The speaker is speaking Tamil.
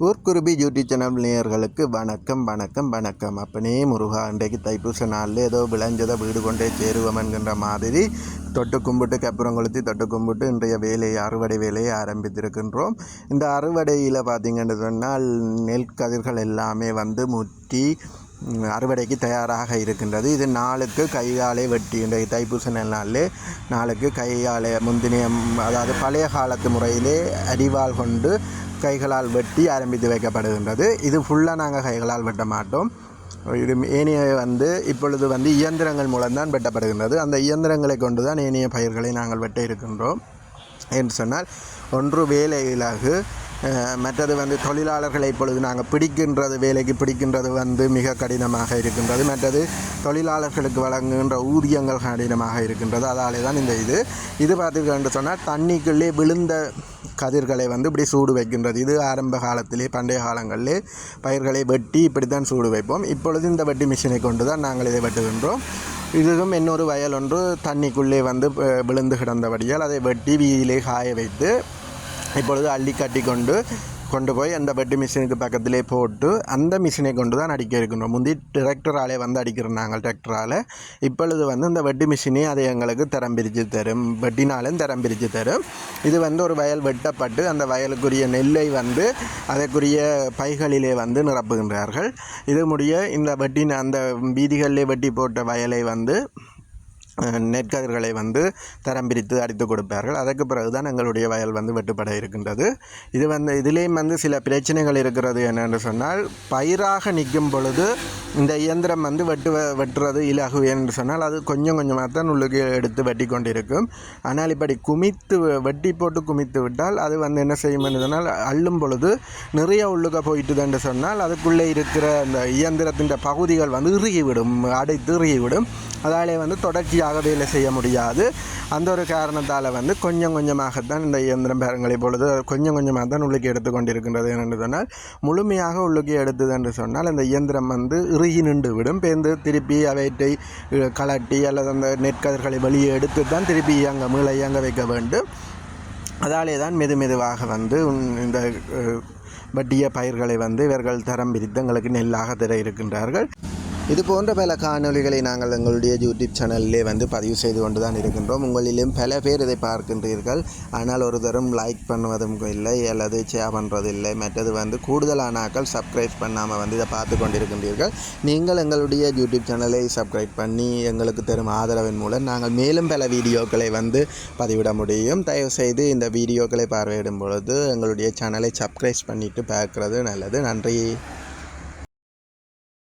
ஊர்க்குருவி யூடியூப் சேனல் நேயர்களுக்கு வணக்கம். அப்பனே முருகா, இன்றைக்கு தைப்பூச நாளில் ஏதோ விளைஞ்சதை வீடு கொண்டே சேருவோம் என்கின்ற மாதிரி தொட்டு கும்பிட்டு கப்புறம் கொளுத்தி தொட்டு கும்பிட்டு இன்றைய வேலையை அறுவடை வேலையை ஆரம்பித்திருக்கின்றோம். இந்த அறுவடையில் பார்த்திங்கன்னு சொன்னால் நெல் கதிர்கள் எல்லாமே முற்றி அறுவடைக்கு தயாராக இருக்கின்றது. இது நாளுக்கு கையாலே வெட்டி இன்றைய தைப்பூச நாளிலே நாளுக்கு கையாலே முந்தினிய, அதாவது பழைய காலத்து முறையிலே அரிவாள் கொண்டு கைகளால் வெட்டி ஆரம்பித்து வைக்கப்படுகின்றது. இது ஃபுல்லாக நாங்கள் கைகளால் வெட்ட மாட்டோம். இது ஏனைய இப்பொழுது இயந்திரங்கள் மூலம்தான் வெட்டப்படுகின்றது. அந்த இயந்திரங்களை கொண்டு தான் ஏனைய பயிர்களை நாங்கள் வெட்ட இருக்கின்றோம் என்று சொன்னால், ஒன்று வேலை இலகு, மற்றது தொழிலாளர்களை இப்பொழுது நாங்கள் வேலைக்கு பிடிக்கின்றது மிக கடினமாக இருக்கின்றது. மற்றது தொழிலாளர்களுக்கு வழங்குகின்ற ஊதியங்கள் கடினமாக இருக்கின்றது. அதாலே தான் இது பார்த்துக்கிட்டு சொன்னால் தண்ணிக்குள்ளே விழுந்த கதிர்களை இப்படி சூடு வைக்கின்றது. இது ஆரம்ப காலத்திலே பண்டைய காலங்களிலே பயிர்களை வெட்டி இப்படித்தான் சூடு வைப்போம். இப்பொழுது இந்த வெட்டி மிஷினை கொண்டு தான் நாங்கள் இதை வெட்டுகின்றோம். இதுவும் இன்னொரு வயல் ஒன்று தண்ணிக்குள்ளே விழுந்து கிடந்தபடியால் அதை வெட்டி வீதியிலே காய வைத்து இப்பொழுது அள்ளி கட்டி கொண்டு போய் அந்த வெட்டு மிஷினுக்கு பக்கத்திலே போட்டு அந்த மிஷினை கொண்டு தான் அடிக்க இருக்கின்றோம். முந்தி டிராக்டராலே அடிக்கிறோம் நாங்கள் டிராக்டரால். இப்பொழுது இந்த வெட்டு மிஷினே அதை எங்களுக்கு தரம் பிரித்து தரும், வெட்டினாலும் தரம் பிரித்து தரும். இது ஒரு வயல் வெட்டப்பட்டு அந்த வயலுக்குரிய நெல்லை அதற்குரிய பைகளிலே நிரப்புகின்றார்கள். இது முடிய இந்த வெட்டின அந்த வீதிகளிலே வெட்டி போட்ட வயலை நெற்கதிர்களை தரம் பிரித்து அடித்து கொடுப்பார்கள். அதற்கு பிறகுதான் எங்களுடைய வயல் வெட்டுப்பட இருக்கின்றது. இது இதிலேயும் சில பிரச்சனைகள் இருக்கிறது. என்னென்று சொன்னால், பயிராக நிற்கும் பொழுது இந்த இயந்திரம் வெட்டுறது இலகு என்று சொன்னால் அது கொஞ்சம் கொஞ்சமாக தான் உள்ளுக்கு எடுத்து வெட்டி கொண்டிருக்கும். ஆனால் இப்படி வெட்டி போட்டு குமித்து விட்டால் அது என்ன செய்யும் என்று சொன்னால், அள்ளும் பொழுது நிறைய உள்ளுக்க போயிட்டுது என்று சொன்னால் அதுக்குள்ளே இருக்கிற அந்த இயந்திரத்தின் பகுதிகள் இறுகிவிடும், அடைத்து இறுகிவிடும். அதாலே தொடர்ச்சியாக வேலை செய்ய முடியாது. அந்த ஒரு காரணத்தால் கொஞ்சம் கொஞ்சமாகத்தான் இந்த இயந்திரம் பேரங்களை பொழுது கொஞ்சம் கொஞ்சமாக தான் உள்ளுக்கு எடுத்துக்கொண்டிருக்கின்றது. என்று சொன்னால், முழுமையாக உள்ளுக்கு எடுத்தது என்று சொன்னால் அந்த இயந்திரம் இறுகி நின்று விடும். பேர்ந்து திருப்பி அவற்றை கலட்டி அல்லது அந்த நெற்கதிர்களை வெளியே எடுத்து தான் திருப்பி இயங்க வைக்க வேண்டும். அதாலே தான் மெதுவாக இந்த வட்டிய பயிர்களை இவர்கள் தரம் பிரித்து எங்களுக்கு நெல்லாக தர இருக்கின்றார்கள். இது போன்ற பல காணொலிகளை நாங்கள் எங்களுடைய யூடியூப் சேனலிலே பதிவு செய்து கொண்டு தான் இருக்கின்றோம். உங்களிலும் பல பேர் இதை பார்க்கின்றீர்கள். ஆனால் ஒரு தரம் லைக் பண்ணுவதும் இல்லை, அல்லது ஷேர் பண்ணுறதில்லை. மற்றது கூடுதலானாக்கள் சப்ஸ்கிரைப் பண்ணாமல் இதை பார்த்து கொண்டிருக்கின்றீர்கள். நீங்கள் எங்களுடைய யூடியூப் சேனலை சப்ஸ்கிரைப் பண்ணி எங்களுக்கு தரும் ஆதரவின் மூலம் நாங்கள் மேலும் பல வீடியோக்களை பதிவிட முடியும். தயவுசெய்து இந்த வீடியோக்களை பார்வையிடும் பொழுது எங்களுடைய சேனலை சப்ஸ்கிரைப் பண்ணிவிட்டு பார்க்குறது நல்லது. நன்றி.